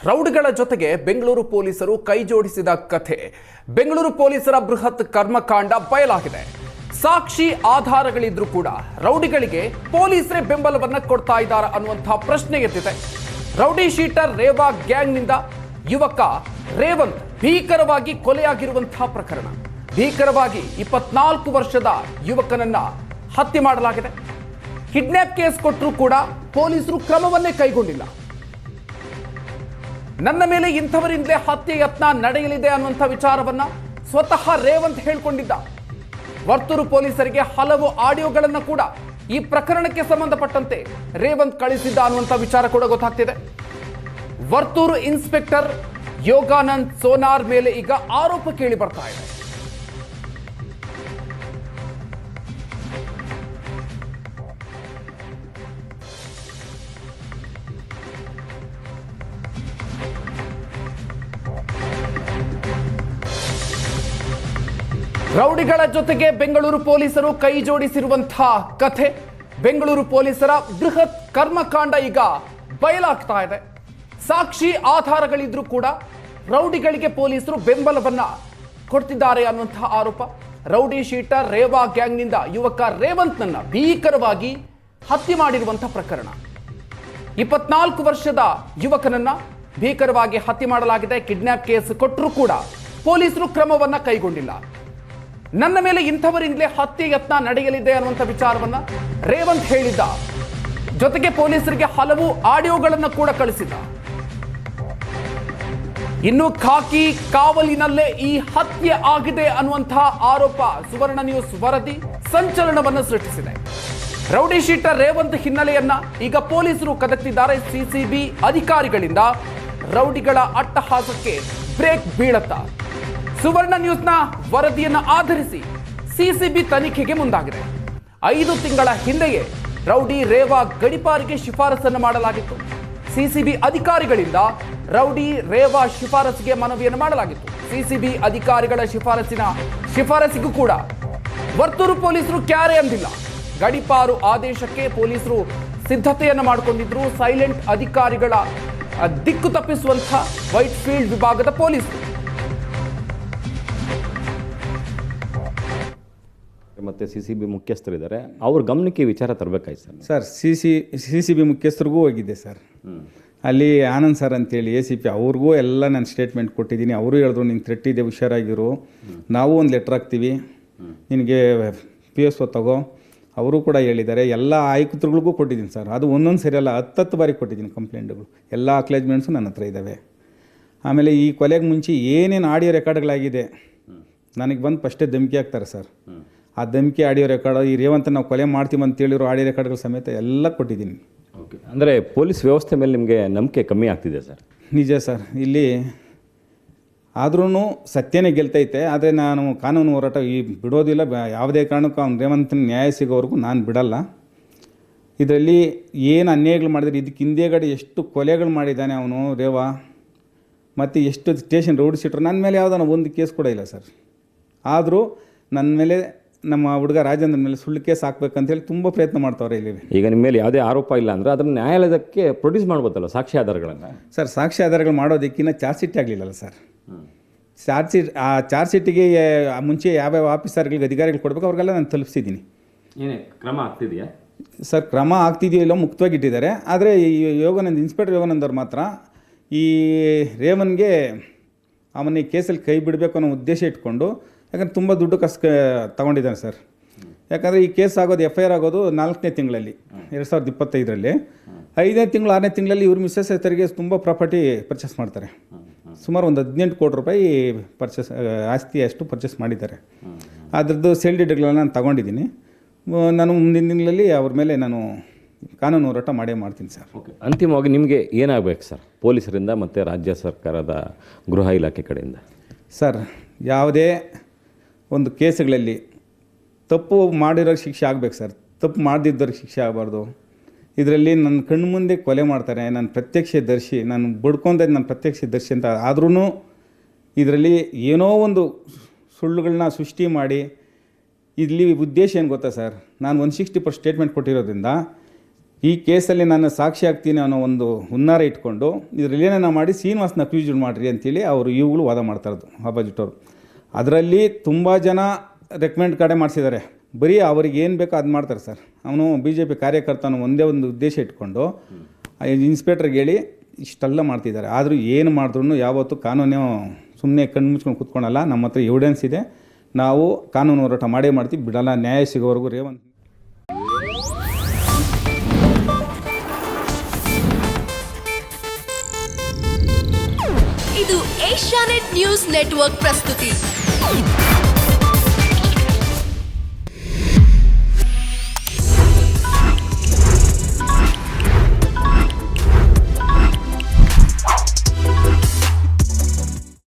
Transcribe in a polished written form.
ರೌಡಿಗಳ ಜೊತೆಗೆ ಬೆಂಗಳೂರು ಪೊಲೀಸರು ಕೈ ಜೋಡಿಸಿದ ಕಥೆ. ಬೆಂಗಳೂರು ಪೊಲೀಸರ ಬೃಹತ್ ಕರ್ಮಕಾಂಡ ಬಯಲಾಗಿದೆ. ಸಾಕ್ಷಿ ಆಧಾರಗಳಿದ್ರೂ ಕೂಡ ರೌಡಿಗಳಿಗೆ ಪೊಲೀಸರೇ ಬೆಂಬಲವನ್ನ ಕೊಡ್ತಾ ಇದ್ದಾರೆ ಅನ್ನುವಂತಹ ಪ್ರಶ್ನೆ ಎದ್ದಿದೆ. ರೌಡಿ ಶೀಟರ್ ರೇವಾ ಗ್ಯಾಂಗ್ನಿಂದ ಯುವಕ ರೇವಂತ್ ಭೀಕರವಾಗಿ ಕೊಲೆಯಾಗಿರುವಂತಹ ಪ್ರಕರಣ. ಭೀಕರವಾಗಿ 24 ವರ್ಷದ ಯುವಕನನ್ನ ಹತ್ಯೆ ಮಾಡಲಾಗಿದೆ. ಕಿಡ್ನಾಪ್ ಕೇಸ್ ಕೊಟ್ಟರೂ ಕೂಡ ಪೊಲೀಸರು ಕ್ರಮವನ್ನೇ ಕೈಗೊಂಡಿಲ್ಲ. ನನ್ನ ಮೇಲೆ ಇಂಥವರಿಂದಲೇ ಹತ್ಯೆ ಯತ್ನ ನಡೆಯಲಿದೆ ಅನ್ನುವಂಥ ವಿಚಾರವನ್ನ ಸ್ವತಃ ರೇವಂತ್ ಹೇಳ್ಕೊಂಡಿದ್ದ. ವರ್ತೂರು ಪೊಲೀಸರಿಗೆ ಹಲವು ಆಡಿಯೋಗಳನ್ನು ಕೂಡ ಈ ಪ್ರಕರಣಕ್ಕೆ ಸಂಬಂಧಪಟ್ಟಂತೆ ರೇವಂತ್ ಕಳಿಸಿದ್ದ ಅನ್ನುವಂಥ ವಿಚಾರ ಕೂಡ ಗೊತ್ತಾಗ್ತಿದೆ. ವರ್ತೂರು ಇನ್ಸ್ಪೆಕ್ಟರ್ ಯೋಗಾನಂದ್ ಸೋನಾರ್ ಮೇಲೆ ಈಗ ಆರೋಪ ಕೇಳಿ ಬರ್ತಾ ಇದೆ. ರೌಡಿಗಳ ಜೊತೆಗೆ ಬೆಂಗಳೂರು ಪೊಲೀಸರು ಕೈ ಜೋಡಿಸಿರುವಂತಹ ಕಥೆ. ಬೆಂಗಳೂರು ಪೊಲೀಸರ ಬೃಹತ್ ಕರ್ಮಕಾಂಡ ಈಗ ಬಯಲಾಗ್ತಾ ಇದೆ. ಸಾಕ್ಷಿ ಆಧಾರಗಳಿದ್ರೂ ಕೂಡ ರೌಡಿಗಳಿಗೆ ಪೊಲೀಸರು ಬೆಂಬಲವನ್ನ ಕೊಡ್ತಿದ್ದಾರೆ ಅನ್ನುವಂತಹ ಆರೋಪ. ರೌಡಿ ಶೀಟರ್ ರೇವಾ ಗ್ಯಾಂಗ್ನಿಂದ ಯುವಕ ರೇವಂತ್ನನ್ನ ಭೀಕರವಾಗಿ ಹತ್ಯೆ ಮಾಡಿರುವಂತಹ ಪ್ರಕರಣ. 24 ವರ್ಷದ ಯುವಕನನ್ನ ಭೀಕರವಾಗಿ ಹತ್ಯೆ ಮಾಡಲಾಗಿದೆ. ಕಿಡ್ನಾಪ್ ಕೇಸ್ ಕೊಟ್ಟರೂ ಕೂಡ ಪೊಲೀಸರು ಕ್ರಮವನ್ನ ಕೈಗೊಂಡಿಲ್ಲ. ನನ್ನ ಮೇಲೆ ಇಂಥವರಿಂದಲೇ ಹತ್ಯೆ ಯತ್ನ ನಡೆಯಲಿದೆ ಅನ್ನುವಂಥ ವಿಚಾರವನ್ನ ರೇವಂತ್ ಹೇಳಿದ್ದ. ಜೊತೆಗೆ ಪೊಲೀಸರಿಗೆ ಹಲವು ಆಡಿಯೋಗಳನ್ನು ಕೂಡ ಕಳಿಸಿದ್ದ. ಇನ್ನು ಖಾಕಿ ಕಾವಲಿನಲ್ಲೇ ಈ ಹತ್ಯೆ ಆಗಿದೆ ಅನ್ನುವಂತಹ ಆರೋಪ ಸುವರ್ಣ ನ್ಯೂಸ್ ವರದಿ ಸಂಚಲನವನ್ನು ಸೃಷ್ಟಿಸಿದೆ. ರೌಡಿ ಶೀಟರ್ ರೇವಂತ್ ಹಿನ್ನೆಲೆಯನ್ನ ಈಗ ಪೊಲೀಸರು ಕದಕ್ತಿದ್ದಾರೆ. ಸಿಸಿಬಿ ಅಧಿಕಾರಿಗಳಿಂದ ರೌಡಿಗಳ ಅಟ್ಟಹಾಸಕ್ಕೆ ಬ್ರೇಕ್ ಬೀಳತ್ತಾ? ಸುವರ್ಣ ನ್ಯೂಸ್ನ ವರದಿಯನ್ನು ಆಧರಿಸಿ ಸಿಸಿಬಿ ತನಿಖೆಗೆ ಮುಂದಾಗಿದೆ. 5 ತಿಂಗಳ ಹಿಂದೆಯೇ ರೌಡಿ ರೇವಾ ಗಡಿಪಾರಿಗೆ ಶಿಫಾರಸನ್ನು ಮಾಡಲಾಗಿತ್ತು. ಸಿಸಿಬಿ ಅಧಿಕಾರಿಗಳಿಂದ ರೌಡಿ ರೇವಾ ಶಿಫಾರಸಿಗೆ ಮನವಿಯನ್ನು ಮಾಡಲಾಗಿತ್ತು. ಸಿಸಿಬಿ ಅಧಿಕಾರಿಗಳ ಶಿಫಾರಸಿಗೂ ಕೂಡ ವರ್ತೂರು ಪೊಲೀಸರು ಕ್ಯಾರೆ ಅಂದಿಲ್ಲ. ಗಡಿಪಾರು ಆದೇಶಕ್ಕೆ ಪೊಲೀಸರು ಸಿದ್ಧತೆಯನ್ನು ಮಾಡಿಕೊಂಡಿದ್ರು. ಸೈಲೆಂಟ್ ಅಧಿಕಾರಿಗಳ ದಿಕ್ಕು ತಪ್ಪಿಸುವಂತಹ ವೈಟ್ ಫೀಲ್ಡ್ ವಿಭಾಗದ ಪೊಲೀಸರು ಮತ್ತು ಸಿಸಿಬಿ ಮುಖ್ಯಸ್ಥರಿದ್ದಾರೆ, ಅವ್ರ ಗಮನಕ್ಕೆ ವಿಚಾರ ತರಬೇಕಾಯ್ತು ಸರ್. ಸಿಸಿಬಿ ಮುಖ್ಯಸ್ಥರಿಗೂ ಹೋಗಿದ್ದೆ ಸರ್. ಅಲ್ಲಿ ಆನಂದ್ ಸರ್ ಅಂತೇಳಿ ACP ಅವ್ರಿಗೂ ಎಲ್ಲ ನಾನು ಸ್ಟೇಟ್ಮೆಂಟ್ ಕೊಟ್ಟಿದ್ದೀನಿ. ಅವರು ಹೇಳಿದ್ರು ನಿಂಗೆ ಥ್ರೆಟ್ ಇದೆ, ಹುಷಾರಾಗಿರು, ನಾವು ಒಂದು ಲೆಟ್ರ್ ಹಾಕ್ತೀವಿ, ನಿನಗೆ PSO ತಗೋ. ಅವರು ಕೂಡ ಹೇಳಿದ್ದಾರೆ. ಎಲ್ಲ ಆಯುಕ್ತರುಗಳಿಗೂ ಕೊಟ್ಟಿದ್ದೀನಿ ಸರ್. ಅದು ಒಂದೊಂದು ಸರಿ ಅಲ್ಲ, 10 ಬಾರಿ ಕೊಟ್ಟಿದ್ದೀನಿ ಕಂಪ್ಲೇಂಟ್ಗಳು. ಎಲ್ಲ ಅಕ್ಲೇಜ್ಮೆಂಟ್ಸು ನನ್ನ ಹತ್ರ ಇದ್ದಾವೆ. ಆಮೇಲೆ ಈ ಕೊಲೆಗೆ ಮುಂಚೆ ಏನೇನು ಆಡಿಯೋ ರೆಕಾರ್ಡ್ಗಳಾಗಿದೆ ನನಗೆ ಬಂದು ಫಸ್ಟೇ ಧಮಕಿ ಹಾಕ್ತಾರೆ ಸರ್. ಆ ಧಮಕಿ ಆಡಿಯೋ ರೆಕಾರ್ಡ್, ಈ ರೇವಂತ್ ನಾವು ಕೊಲೆ ಮಾಡ್ತೀವಿ ಅಂತೇಳಿರೋ ಆಡಿಯೋ ರೆಕಾರ್ಡ್ಗಳ ಸಮೇತ ಎಲ್ಲ ಕೊಟ್ಟಿದ್ದೀನಿ. ಓಕೆ, ಅಂದರೆ ಪೊಲೀಸ್ ವ್ಯವಸ್ಥೆ ಮೇಲೆ ನಿಮಗೆ ನಂಬಿಕೆ ಕಮ್ಮಿ ಆಗ್ತಿದೆ ಸರ್? ನಿಜ ಸರ್. ಇಲ್ಲಿ ಆದ್ರೂ ಸತ್ಯನೇ ಗೆಲ್ತೈತೆ. ಆದರೆ ನಾನು ಕಾನೂನು ಹೋರಾಟ ಬಿಡೋದಿಲ್ಲ. ಯಾವುದೇ ಕಾರಣಕ್ಕೂ ಅವ್ನು ರೇವಂತ್ ನ್ಯಾಯ ಸಿಗೋವರೆಗೂ ನಾನು ಬಿಡಲ್ಲ. ಇದರಲ್ಲಿ ಏನು ಅನ್ಯಾಯಗಳು ಮಾಡಿದರೆ, ಇದಕ್ಕೆ ಹಿಂದೆಗಡೆ ಎಷ್ಟು ಕೊಲೆಗಳು ಮಾಡಿದ್ದಾನೆ ಅವನು ರೇವಾ, ಮತ್ತು ಎಷ್ಟು ಸ್ಟೇಷನ್ ರೌಡಿ ಶೀಟರ್. ನನ್ನ ಮೇಲೆ ಯಾವುದೋ ಒಂದು ಕೇಸ್ ಕೂಡ ಇಲ್ಲ ಸರ್. ಆದರೂ ನನ್ನ ಮೇಲೆ, ನಮ್ಮ ಹುಡುಗ ರಾಜೇಂದ್ರನ ಮೇಲೆ ಸುಳ್ಳು ಕೇಸ್ ಹಾಕ್ಬೇಕಂತೇಳಿ ತುಂಬ ಪ್ರಯತ್ನ ಮಾಡ್ತಾವ್ರೆ ಇಲ್ಲಿ. ಈಗ ನಿಮ್ಮ ಮೇಲೆ ಯಾವುದೇ ಆರೋಪ ಇಲ್ಲ ಅಂದರೆ ಅದನ್ನು ನ್ಯಾಯಾಲಯಕ್ಕೆ ಪ್ರೊಡ್ಯೂಸ್ ಮಾಡ್ಬೋದಲ್ಲ ಸಾಕ್ಷಿ ಆಧಾರಗಳನ್ನು? ಸರ್, ಸಾಕ್ಷಿ ಆಧಾರಗಳು ಮಾಡೋದಕ್ಕಿಂತ ಚಾರ್ಜ್ ಶೀಟ್ ಆಗಲಿಲ್ಲಲ್ಲ ಸರ್. ಚಾರ್ಜ್ ಶೀಟಿಗೆ ಮುಂಚೆ ಯಾವ್ಯಾವ ಆಫೀಸರ್ಗಳಿಗೆ ಅಧಿಕಾರಿಗಳು ಕೊಡಬೇಕು ಅವ್ರಿಗೆಲ್ಲ ನಾನು ತಲುಪಿಸಿದ್ದೀನಿ. ಏನೇ ಕ್ರಮ ಆಗ್ತಿದೆಯಾ ಸರ್? ಕ್ರಮ ಆಗ್ತಿದೆಯೋ ಇಲ್ಲೋ ಮುಕ್ತವಾಗಿ ಇಟ್ಟಿದ್ದಾರೆ. ಆದರೆ ಈ ಇನ್ಸ್ಪೆಕ್ಟರ್ ಯೋಗಾನಂದ್ ಅವ್ರು ಮಾತ್ರ ಈ ರೇವನ್ಗೆ ಅವನ ಈ ಕೇಸಲ್ಲಿ ಕೈ ಬಿಡಬೇಕು ಅನ್ನೋ ಉದ್ದೇಶ ಇಟ್ಕೊಂಡು, ಯಾಕಂದ್ರೆ ತುಂಬ ದುಡ್ಡು ತಗೊಂಡಿದ್ದಾನೆ ಸರ್. ಯಾಕಂದರೆ ಈ ಕೇಸ್ ಆಗೋದು FIR ಆಗೋದು 4ನೇ ತಿಂಗಳಲ್ಲಿ 2025ರಲ್ಲಿ. 5ನೇ ತಿಂಗಳು 6ನೇ ತಿಂಗಳಲ್ಲಿ ಇವ್ರ ಮಿಸ್ಸಸ್ ಹೆಸರಿಗೆ ತುಂಬ ಪ್ರಾಪರ್ಟಿ ಪರ್ಚೇಸ್ ಮಾಡ್ತಾರೆ. ಸುಮಾರು ಒಂದು 18 ಕೋಟಿ ರೂಪಾಯಿ ಆಸ್ತಿ ಅಷ್ಟು ಪರ್ಚೇಸ್ ಮಾಡಿದ್ದಾರೆ. ಅದರದ್ದು ಸೇಲ್ ಡೀಟೇಲ್ಗಳನ್ನ ನಾನು ತಗೊಂಡಿದ್ದೀನಿ. ನಾನು ಮುಂದಿನ ದಿನಗಳಲ್ಲಿ ಅವ್ರ ಮೇಲೆ ನಾನು ಕಾನೂನು ಹೋರಾಟ ಮಾಡೇ ಮಾಡ್ತೀನಿ ಸರ್. ಓಕೆ, ಅಂತಿಮವಾಗಿ ನಿಮಗೆ ಏನಾಗಬೇಕು ಸರ್ ಪೊಲೀಸರಿಂದ ಮತ್ತು ರಾಜ್ಯ ಸರ್ಕಾರದ ಗೃಹ ಇಲಾಖೆ ಕಡೆಯಿಂದ? ಸರ್, ಯಾವುದೇ ಒಂದು ಕೇಸುಗಳಲ್ಲಿ ತಪ್ಪು ಮಾಡಿರೋರಿಗೆ ಶಿಕ್ಷೆ ಆಗಬೇಕು ಸರ್. ತಪ್ಪು ಮಾಡದಿದ್ದವ್ರಿಗೆ ಶಿಕ್ಷೆ ಆಗಬಾರ್ದು. ಇದರಲ್ಲಿ ನನ್ನ ಕಣ್ಣು ಮುಂದೆ ಕೊಲೆ ಮಾಡ್ತಾರೆ, ನಾನು ಪ್ರತ್ಯಕ್ಷದರ್ಶಿ, ನಾನು ಬಡ್ಕೊಂಡದ್ದು ನನ್ನ ಪ್ರತ್ಯಕ್ಷದರ್ಶಿ ಅಂತ. ಆದ್ರೂ ಇದರಲ್ಲಿ ಏನೋ ಒಂದು ಸುಳ್ಳುಗಳನ್ನ ಸೃಷ್ಟಿ ಮಾಡಿ, ಇಲ್ಲಿ ಉದ್ದೇಶ ಏನು ಗೊತ್ತಾ ಸರ್? ನಾನು 160% ಸ್ಟೇಟ್ಮೆಂಟ್ ಕೊಟ್ಟಿರೋದ್ರಿಂದ ಈ ಕೇಸಲ್ಲಿ ನಾನು ಸಾಕ್ಷಿ ಆಗ್ತೀನಿ ಅನ್ನೋ ಒಂದು ಹುನ್ನಾರ ಇಟ್ಕೊಂಡು ಇದರಲ್ಲಿ ಏನೇನೋ ಮಾಡಿ ಶ್ರೀನಿವಾಸನ ಅಕ್ಯೂಸ್ಡ್ ಮಾಡಿರಿ ಅಂತೇಳಿ ಅವರು ಇವುಗಳು ವಾದ ಮಾಡ್ತಾ ಇರೋದು ಆಪೋಸಿಟ್ ಅವರು. ಅದರಲ್ಲಿ ತುಂಬ ಜನ ರೆಕಮೆಂಡ್ ಕಡೆ ಮಾಡಿಸಿದ್ದಾರೆ. ಬರೀ ಅವ್ರಿಗೆ ಏನು ಬೇಕೋ ಅದು ಮಾಡ್ತಾರೆ ಸರ್. ಅವನು BJP ಕಾರ್ಯಕರ್ತನು ಒಂದೇ ಒಂದು ಉದ್ದೇಶ ಇಟ್ಕೊಂಡು ಇನ್ಸ್ಪೆಕ್ಟ್ರಿಗೆ ಹೇಳಿ ಇಷ್ಟೆಲ್ಲ ಮಾಡ್ತಿದ್ದಾರೆ. ಆದರೂ ಏನು ಮಾಡಿದ್ರು ಯಾವತ್ತೂ ಕಾನೂನು ಸುಮ್ಮನೆ ಕಣ್ಣು ಮುಚ್ಕೊಂಡು ಕೂತ್ಕೊಳಲ್ಲ. ನಮ್ಮ ಹತ್ರ ಎವಿಡೆನ್ಸ್ ಇದೆ, ನಾವು ಕಾನೂನು ಹೋರಾಟ ಮಾಡೇ ಮಾಡ್ತೀವಿ, ಬಿಡಲ್ಲ. ನ್ಯಾಯ ಸಿಗೋವರೆಗೂ ರೇವಂತ್. ಇದು ಏಷ್ಯಾನೆಟ್ ನ್ಯೂಸ್ ನೆಟ್ವರ್ಕ್ ಪ್ರಸ್ತುತಿ.